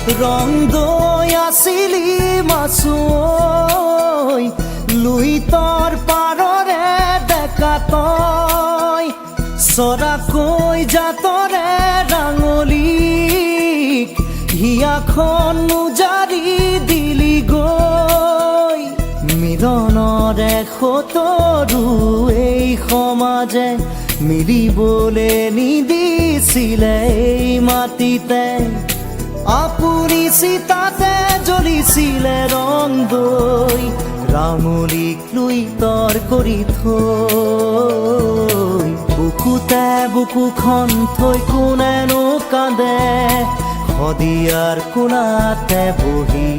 ৰং দৈ আছিলি মাছুৱৈ লুইতৰ পাৰৰে ডেকা তই চৰাকৈ জাতৰে ৰাঙলীক হিয়াখন উজাৰি দিলি গৈ মিলনৰে সতৰু এই সমাজে মিলিবলে নিদিছিলে এই মাটিতে আপুনি চিতাতে জ্বলিছিলে ৰং দৈ ৰাঙলীক লুইতৰ কৰি থৈ বুকুতে বুকুখন থৈ কোনেনো কান্দে শদিয়াৰ কোণাতে বহি